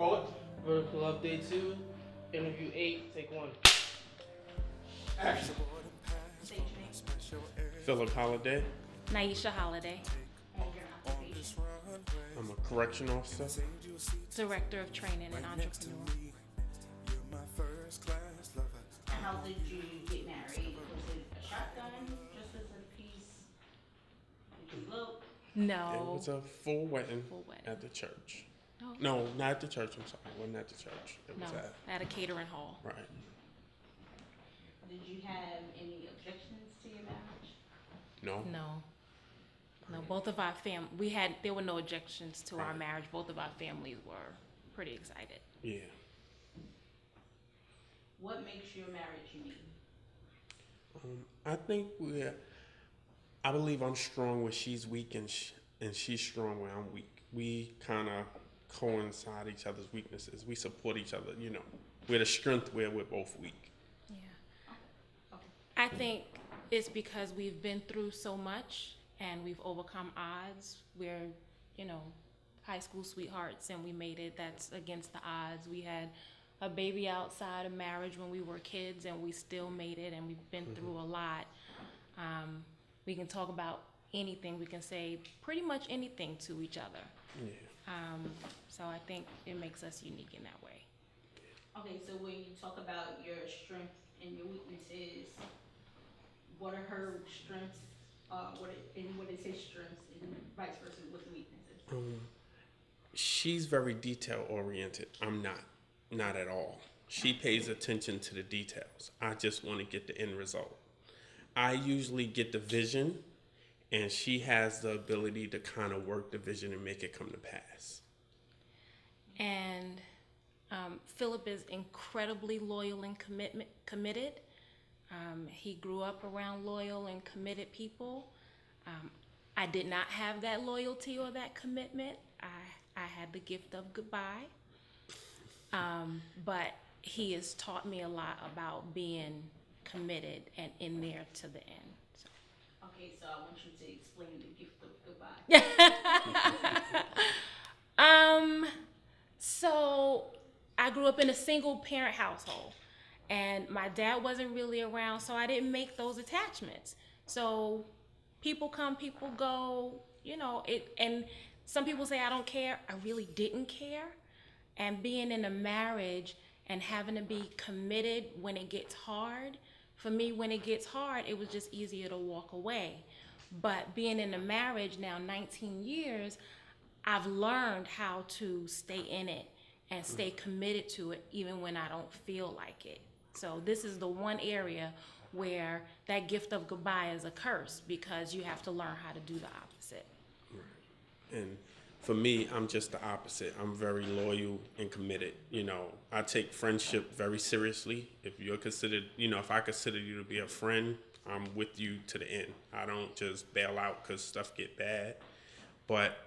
Call it. Vertical update 2. Interview 8. Take 1. Action. State your name. Phillip Holiday. Naisha Holiday, And your occupation. I'm a correction officer. Director of Training and Entrepreneur. And how did you get married? Was it a shotgun? Just as a piece? Did you elope? No. It was a full wedding, Full wedding. at the church. No. No, not at the church. I'm sorry. It wasn't at the church. It No, was at a catering hall. right. Did you have any objections to your marriage? No. No, both of our there were no objections to our marriage. Both of our families were pretty excited. Yeah. What makes your marriage unique? I think I believe I'm strong where she's weak and she's strong where I'm weak. We kind of coincide each other's weaknesses. We support each other, We're the strength where we're both weak. Yeah. Okay. I think it's because we've been through so much and we've overcome odds. We're, high school sweethearts and we made it. That's against the odds. We had a baby outside of marriage when we were kids and we still made it, and we've been through a lot. We can talk about anything. We can say pretty much anything to each other. Yeah. So I think it makes us unique in that way. Okay, so when you talk about your strengths and your weaknesses, what are her strengths? What is his strengths, and vice versa with the weaknesses? She's very detail oriented. I'm not at all. She pays attention to the details. I just want to get the end result. I usually get the vision, and she has the ability to kind of work the vision and make it come to pass. And Phillip is incredibly loyal and committed. He grew up around loyal and committed people. I did not have that loyalty or that commitment. I had the gift of goodbye. But he has taught me a lot about being committed and in there to the end. So. Okay, so I want you to explain the gift of goodbye. So I grew up in a single parent household and my dad wasn't really around, so I didn't make those attachments. So people come, people go, and some people say I don't care. I really didn't care. And being in a marriage and having to be committed when it gets hard, for me, when it gets hard, it was just easier to walk away. But being in a marriage now 19 years, I've learned how to stay in it and stay committed to it even when I don't feel like it. So this is the one area where that gift of goodbye is a curse, because you have to learn how to do the opposite. And for me, I'm just the opposite. I'm very loyal and committed. I take friendship very seriously. If you're considered, if I consider you to be a friend, I'm with you to the end. I don't just bail out because stuff get bad. But,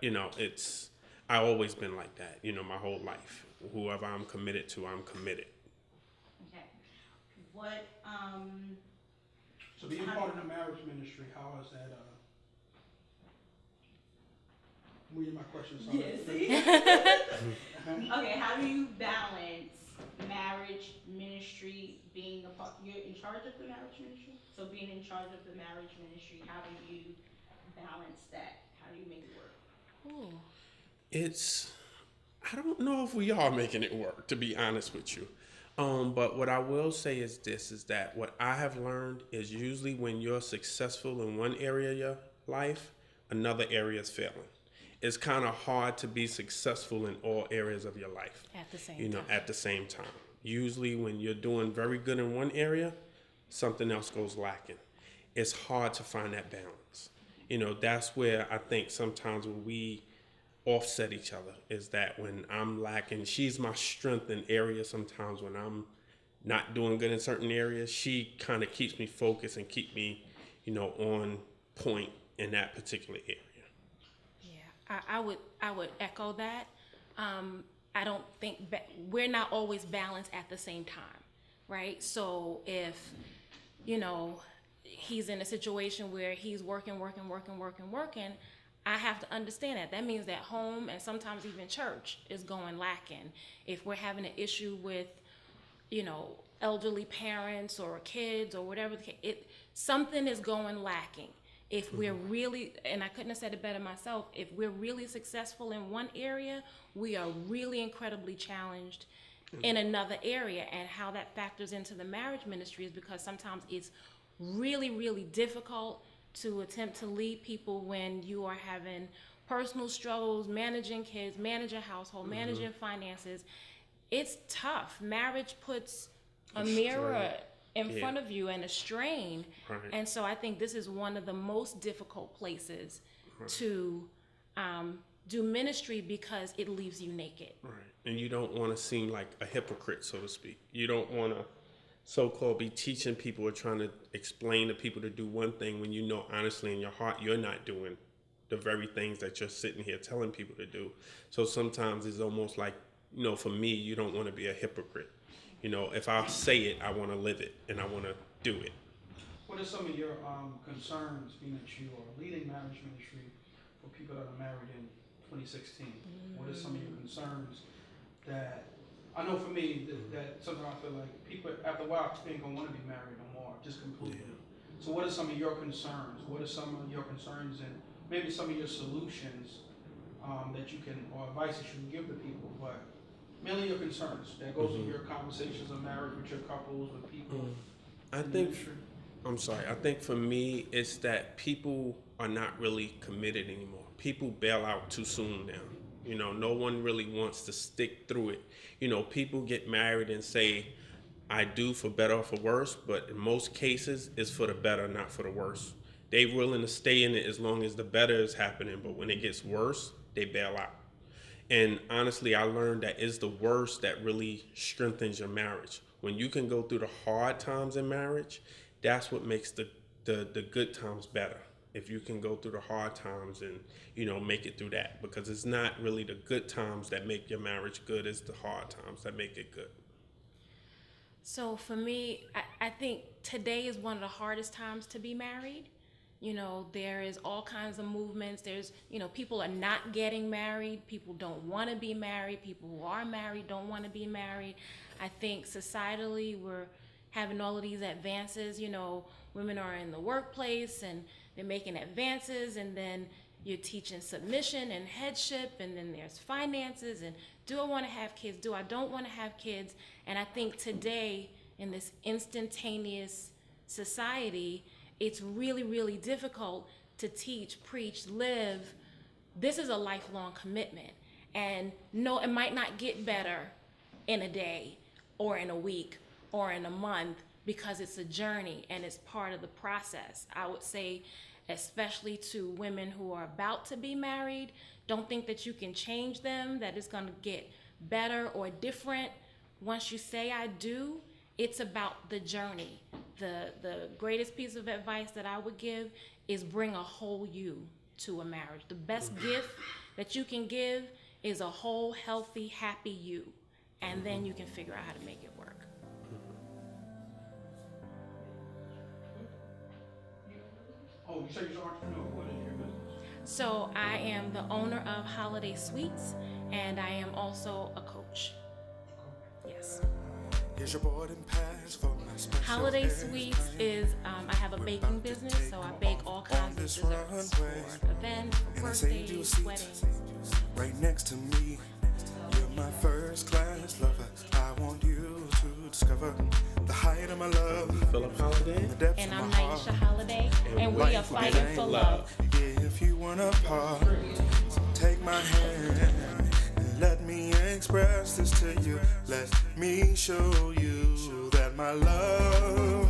I always been like that, my whole life. Whoever I'm committed to, I'm committed. Okay. What, So being part of the marriage ministry, how is that? Moving my questions. Okay, how do you balance marriage ministry, being a part, you're in charge of the marriage ministry? So being in charge of the marriage ministry, how do you balance that? How do you make it work? Ooh. I don't know if we are making it work, to be honest with you. But what I will say is that what I have learned is usually when you're successful in one area of your life, another area is failing. It's kind of hard to be successful in all areas of your life. At the same time. At the same time. Usually when you're doing very good in one area, something else goes lacking. It's hard to find that balance. That's where I think sometimes when we offset each other is that when I'm lacking, she's my strength in areas. Sometimes when I'm not doing good in certain areas, she kind of keeps me focused and keep me, on point in that particular area. Yeah, I would echo that. I don't think we're not always balanced at the same time, right? So if, he's in a situation where he's working, I have to understand that. That means that home and sometimes even church is going lacking. If we're having an issue with, elderly parents or kids or whatever, something is going lacking. If we're really, and I couldn't have said it better myself, if we're really successful in one area, we are really incredibly challenged in another area. And how that factors into the marriage ministry is because sometimes it's really, really difficult to attempt to lead people when you are having personal struggles, managing kids, managing household, managing finances. It's tough. Marriage puts a mirror in front of you and a strain. Right. And so I think this is one of the most difficult places to do ministry because it leaves you naked. Right. And you don't want to seem like a hypocrite, so to speak. You don't want to so-called be teaching people or trying to explain to people to do one thing when you know honestly in your heart you're not doing the very things that you're sitting here telling people to do. So sometimes it's almost like, for me, you don't want to be a hypocrite. If I say it, I want to live it and I want to do it. What are some of your concerns, being that you are leading marriage ministry for people that are married in 2016? What are some of your concerns that, I know for me, that sometimes I feel like people, after a while, ain't going to want to be married no more, just completely. Yeah. So what are some of your concerns? What are some of your concerns and maybe some of your solutions that you can, or advice that you can give to people, but mainly your concerns that goes in your conversations of marriage with your couples, with people. I think for me, it's that people are not really committed anymore. People bail out too soon now. No one really wants to stick through it. People get married and say, I do for better or for worse, but in most cases, it's for the better, not for the worse. They're willing to stay in it as long as the better is happening, but when it gets worse, they bail out. And honestly, I learned that it's the worst that really strengthens your marriage. When you can go through the hard times in marriage, that's what makes the good times better. If you can go through the hard times and, make it through that. Because it's not really the good times that make your marriage good, it's the hard times that make it good. So for me, I think today is one of the hardest times to be married. There is all kinds of movements. There's, people are not getting married. People don't want to be married. People who are married don't want to be married. I think societally we're having all of these advances. Women are in the workplace and they're making advances, and then you're teaching submission and headship, and then there's finances and do I want to have kids? Do I don't want to have kids? And I think today in this instantaneous society, it's really, really difficult to teach, preach, live. This is a lifelong commitment. And no, it might not get better in a day or in a week or in a month because it's a journey and it's part of the process. I would say, especially to women who are about to be married, don't think that you can change them, that it's going to get better or different once you say I do. It's about the journey. The greatest piece of advice that I would give is bring a whole you to a marriage. The best gift that you can give is a whole, healthy, happy you. And then you can figure out how to make it work. Oh, you said you're an entrepreneur. What is your business? So I am the owner of Holiday Suites, and I am also a coach. Yes. Holiday Suites is, I have a baking business, so I bake all kinds of desserts for events, for birthdays, weddings. Right next to me, you're my first class lover. I want you to discover the height of my love. Phillip Holiday. And I'm Nurisha Holiday, and we are fighting for love. If you want a part, take my hand and let me express this to you. Let me show you that my love